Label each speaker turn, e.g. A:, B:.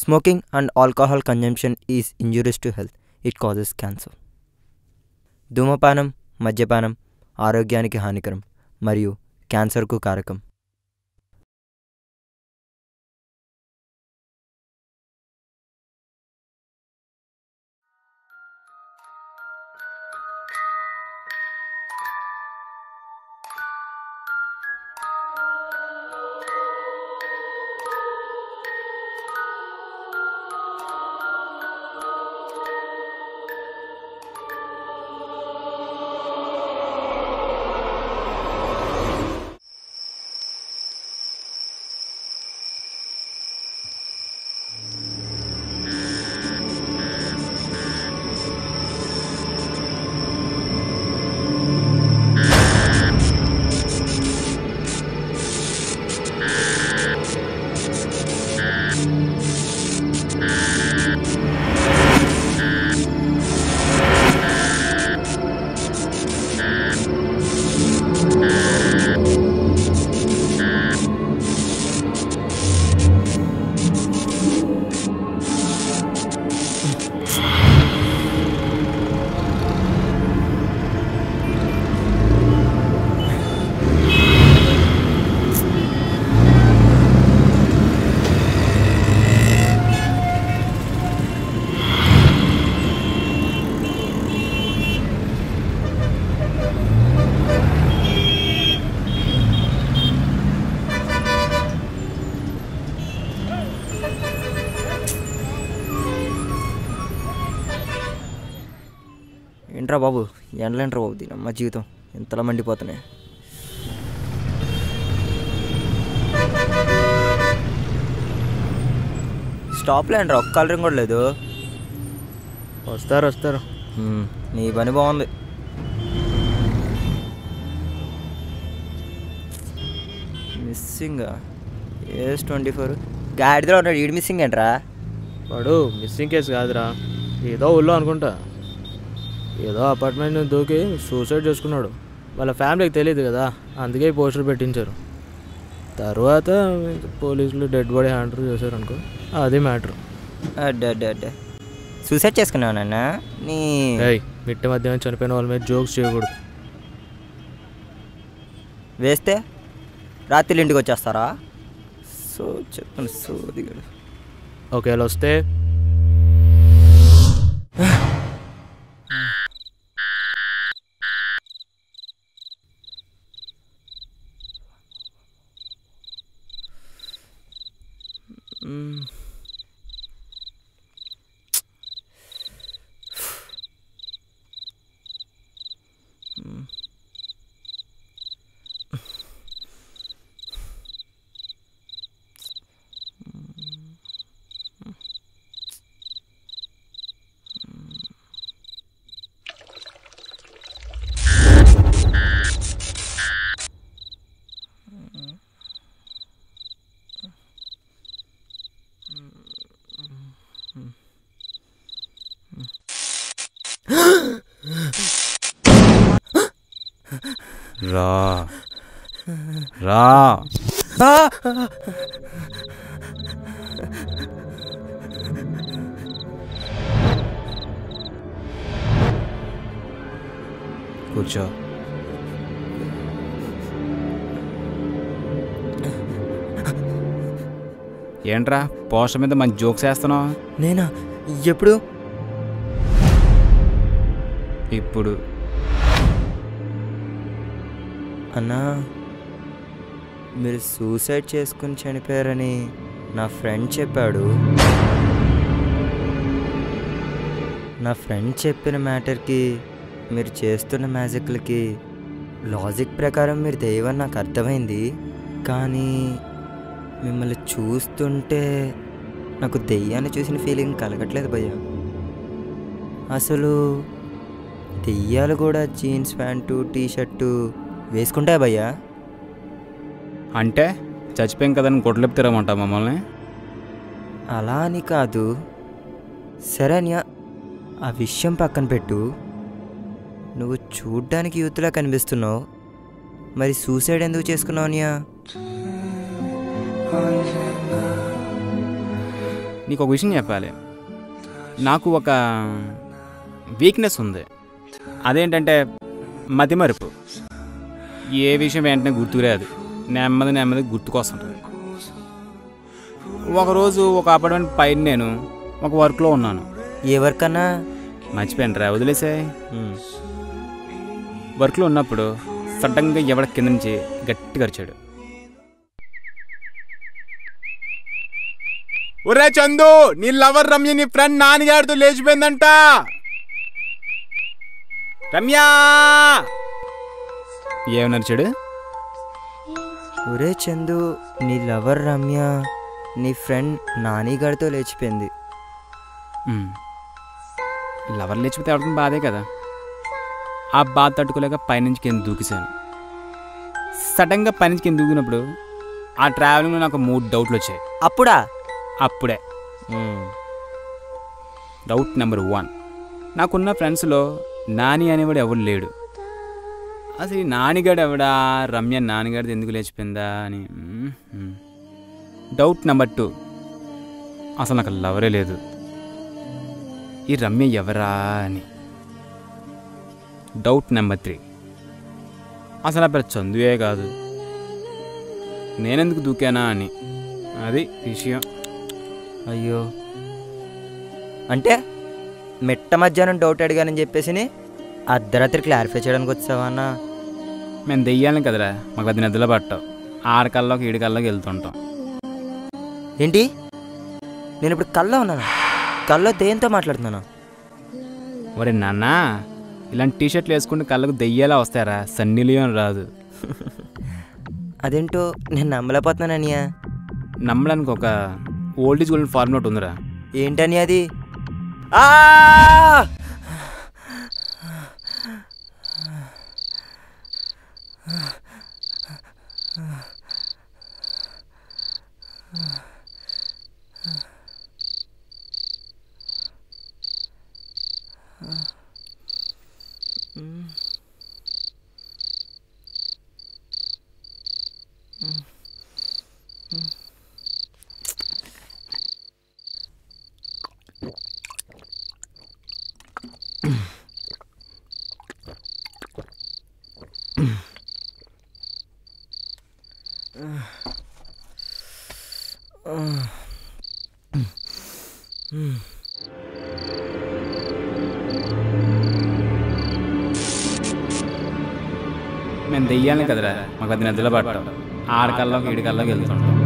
A: Smoking and alcohol consumption is injurious to health. It causes cancer. ధూమపానం మద్యపానం ఆరోగ్యానికి హానికరం మరియు క్యాన్సర్కు కారకం. ఏంట్రా బాబు ఎండలేంట్రా బాబు దీనమ్మ జీవితం ఎంతలా మండిపోతున్నాయి. స్టాప్లో ఏంట్రా ఒక్క కలరింగ్ కూడా లేదు.
B: వస్తారు
A: నీ పని బాగుంది. మిస్సింగ్ AS24 గాడిలో ఉన్నాడు. ఈడు మిస్సింగ్ ఏంట్రా?
B: వాడు మిస్సింగ్ కేసు కాదురా, ఏదో ఊళ్ళో అనుకుంటా ఏదో అపార్ట్మెంట్ దూకి సూసైడ్ చేసుకున్నాడు. వాళ్ళ ఫ్యామిలీకి తెలియదు కదా, అందుకే పోస్టర్ పెట్టించారు. తర్వాత పోలీసులు డెడ్ బాడీ హ్యాండర్ చేశారు అనుకో, అది మ్యాటర్.
A: అడ్డే సూసైడ్ చేసుకున్నావు నాన్న? నీ
B: మిట్ట మధ్యాహ్నం చనిపోయిన వాళ్ళ మీద జోక్స్ చేయకూడదు.
A: వేస్తే రాత్రి ఇంటికి వచ్చేస్తారా? సో చెప్పండి సోదిగాడు.
B: ఒకవేళ వస్తే
C: రా రా కూర్చో. ఏంట్రా పోస్టర్ మీద మంచి జోక్స్ వేస్తున్నావు?
A: నేనా? ఎప్పుడు?
C: ఇప్పుడు.
A: అన్నా, మీరు సూసైడ్ చేసుకుని చనిపోయారని నా ఫ్రెండ్ చెప్పాడు. నా ఫ్రెండ్ చెప్పిన మ్యాటర్కి మీరు చేస్తున్న మ్యాజిక్లకి లాజిక్ ప్రకారం మీరు దైవం నాకు అర్థమైంది. కానీ మిమ్మల్ని చూస్తుంటే నాకు దెయ్యాన్ని చూసిన ఫీలింగ్ కలగట్లేదు భయ్యా. అసలు దెయ్యాలు కూడా జీన్స్ ప్యాంటు టీషర్టు వేసుకుంటాయి భయ్యా?
C: అంటే చచ్చిపోయాం కదని కొట్లేపు తిరగమంటా మమ్మల్ని?
A: అలా అని కాదు. సరే అన్యా, ఆ విషయం పక్కన పెట్టు. నువ్వు చూడ్డానికి యూత్లా కనిపిస్తున్నావు, మరి సూసైడ్ ఎందుకు చేసుకున్నావు అన్యా?
C: నీకు ఒక విషయం చెప్పాలి. నాకు ఒక వీక్నెస్ ఉంది. అదేంటంటే మతిమరుపు. ఏ విషయం వెంటనే గుర్తురాదు, నెమ్మది గుర్తుకొస్తుంటుంది. ఒకరోజు ఒక అపార్ట్మెంట్ పైన నేను ఒక వర్క్లో ఉన్నాను.
A: ఏ వర్క్ అన్నా?
C: మర్చిపోయాను రా, వదిలేసే. వర్క్లో ఉన్నప్పుడు సడన్గా ఎవడ కింద నుంచి గట్టిగా అరిచాడు. ఒరే చందు, నీ లవర్ రమ్య నీ ఫ్రెండ్ నాన్నగారితో లేచిపోయిందంట. రమ్య ఏమనరిచాడు?
A: ఒరే చందు, నీ లవర్ రమ్య నీ ఫ్రెండ్ నానిగారితో లేచిపోయింది.
C: లవర్ లేచిపోతే ఎవరికి బాధే కదా. ఆ బాధ తట్టుకోలేక పైనుంచి కింద దూకేశాను. సడన్గా పైనుంచి కింద దూకినప్పుడు ఆ ట్రావెలింగ్లో నాకు 3 డౌట్లు వచ్చాయి. అప్పుడే డౌట్ నెంబర్ 1, నాకున్న ఫ్రెండ్స్లో నాని అనేవాడు ఎవడు లేడు. అసలు ఈ నానిగాడు ఎవడా, రమ్య నాన్నగారిది ఎందుకు లేచిపోయిందా అని. డౌట్ నెంబర్ 2, అసలు నాకు లవరే లేదు. ఈ రమ్య ఎవరా అని. డౌట్ నెంబర్ 3, అసలు ఆ పేరు చందువే కాదు, నేనెందుకు దూకానా అని. అది విషయం.
A: అయ్యో, అంటే మిట్ట మధ్యాహ్నం డౌట్ అడిగానని చెప్పేసి అర్ధరాత్రి క్లారిఫై చేయడానికి వచ్చావా అన్న?
C: మేము దెయ్యాలని కదరా, మాకు 10 నిద్రలో పట్టావు. 6 కల్లోకి 7 కల్లోకి వెళ్తుంటాం.
A: ఏంటి, నేను ఇప్పుడు కల్లో ఉన్నాను? కల్లో దెయ్యంతో మాట్లాడుతున్నాను?
C: ఒరే నాన్న, ఇలాంటి టీషర్ట్లు వేసుకుంటే కళ్ళకు దెయ్యాలా వస్తారా, సన్నీ లియోన్ రాదు.
A: అదేంటో నేను నమ్మలేకపోతున్నాను అనియా.
C: నమ్మడానికి ఒక ఓల్డ్ ఈజ్ గోల్డ్ ఫార్ములా ఉందిరా.
A: ఏంటని అది?
C: మేము దెయ్యాలని కదరా, మాకు 10 నిద్రలో పట్టావు. 6 కల్లోకి 7 కల్లోకి వెళ్తుంటాం.